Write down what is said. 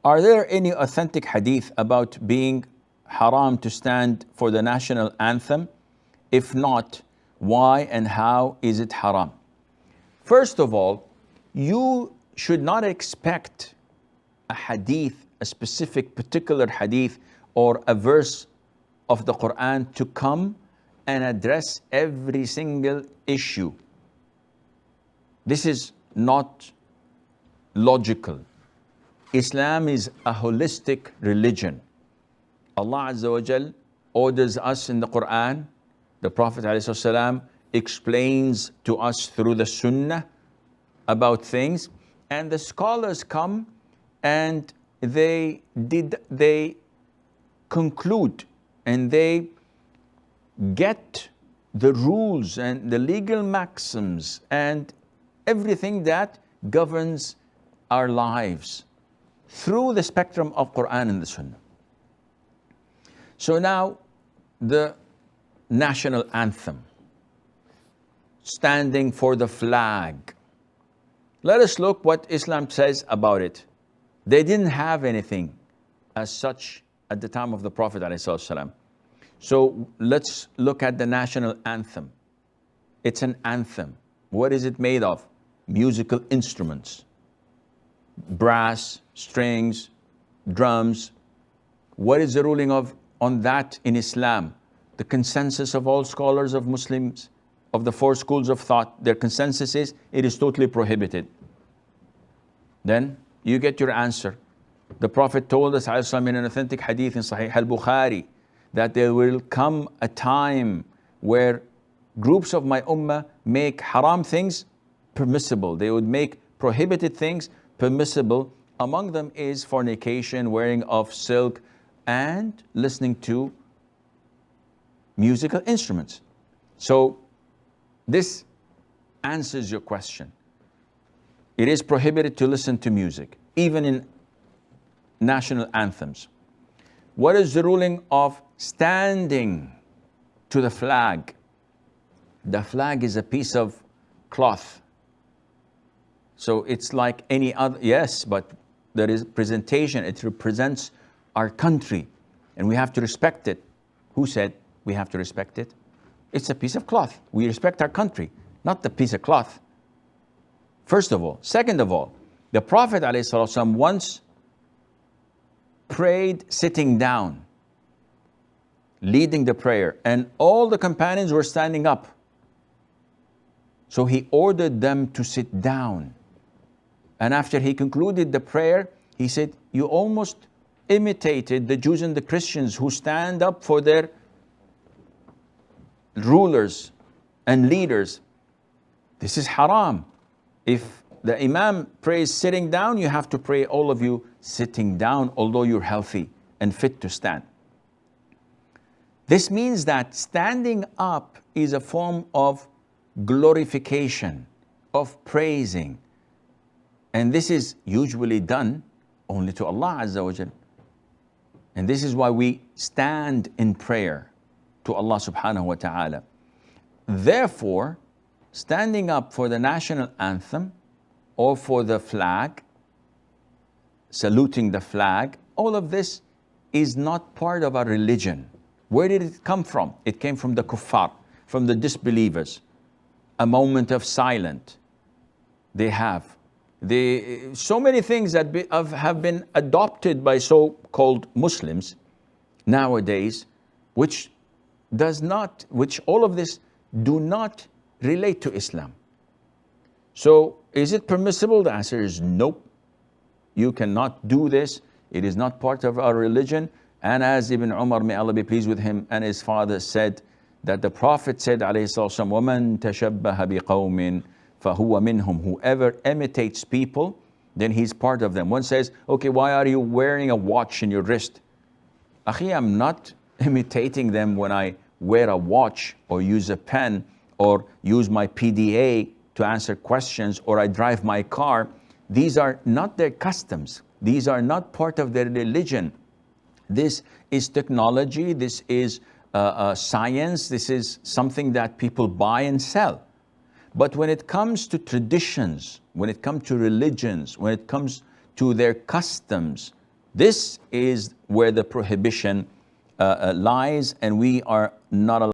Are there any authentic hadith about being haram to stand for the national anthem? If not, why and how is it haram? First of all, you should not expect a hadith, a specific particular hadith or a verse of the Qur'an to come and address every single issue. This is not logical. Islam is a holistic religion. Allah Azza wa Jal orders us in the Qur'an. The Prophet ﷺ explains to us through the Sunnah about things, and the scholars come and they conclude and they get the rules and the legal maxims and everything that governs our lives through the spectrum of Qur'an and the Sunnah. So now the national anthem, standing for the flag. Let us look what Islam says about it. They didn't have anything as such at the time of the Prophet ﷺ. So let's look at the national anthem. It's an anthem. What is it made of? Musical instruments, brass, strings, drums. What is the ruling on that in Islam? The consensus of all scholars of Muslims, of the four schools of thought, their consensus is it is totally prohibited. Then you get your answer. The Prophet told us in an authentic hadith in Sahih al-Bukhari that there will come a time where groups of my ummah make haram things permissible. They would make prohibited things permissible. Among them is fornication, wearing of silk, and listening to musical instruments. So this answers your question. It is prohibited to listen to music, even in national anthems. What is the ruling of standing to the flag? The flag is a piece of cloth. So it's like any other, yes, but there is presentation. It represents our country and we have to respect it. Who said we have to respect it? It's a piece of cloth. We respect our country, not the piece of cloth. First of all. Second of all, the Prophet ﷺ once prayed sitting down, leading the prayer, and all the companions were standing up. So he ordered them to sit down. And after he concluded the prayer, he said, you almost imitated the Jews and the Christians who stand up for their rulers and leaders. This is haram. If the Imam prays sitting down, you have to pray, all of you, sitting down, although you're healthy and fit to stand. This means that standing up is a form of glorification, of praising. And this is usually done only to Allah Azza wa Jal. And this is why we stand in prayer to Allah subhanahu wa ta'ala. Therefore, standing up for the national anthem or for the flag, saluting the flag, all of this is not part of our religion. Where did it come from? It came from the kuffar, from the disbelievers. A moment of silence they have. So many things that have been adopted by so-called Muslims nowadays, which all of this do not relate to Islam. So is it permissible? The answer is nope. You cannot do this. It is not part of our religion. And as Ibn Umar, may Allah be pleased with him, and his father said, that the Prophet said, alayhi salatu wasalam, وَمَن تَشَبَّهَ بِقَوْمٍ فَهُوَ مِنْهُمْ. Whoever imitates people, then he's part of them. One says, okay, why are you wearing a watch in your wrist? Akhi, I'm not imitating them when I wear a watch or use a pen or use my PDA to answer questions, or I drive my car. These are not their customs. These are not part of their religion. This is technology. This is science. This is something that people buy and sell. But when it comes to traditions, when it comes to religions, when it comes to their customs, This is where the prohibition lies, and we are not allowed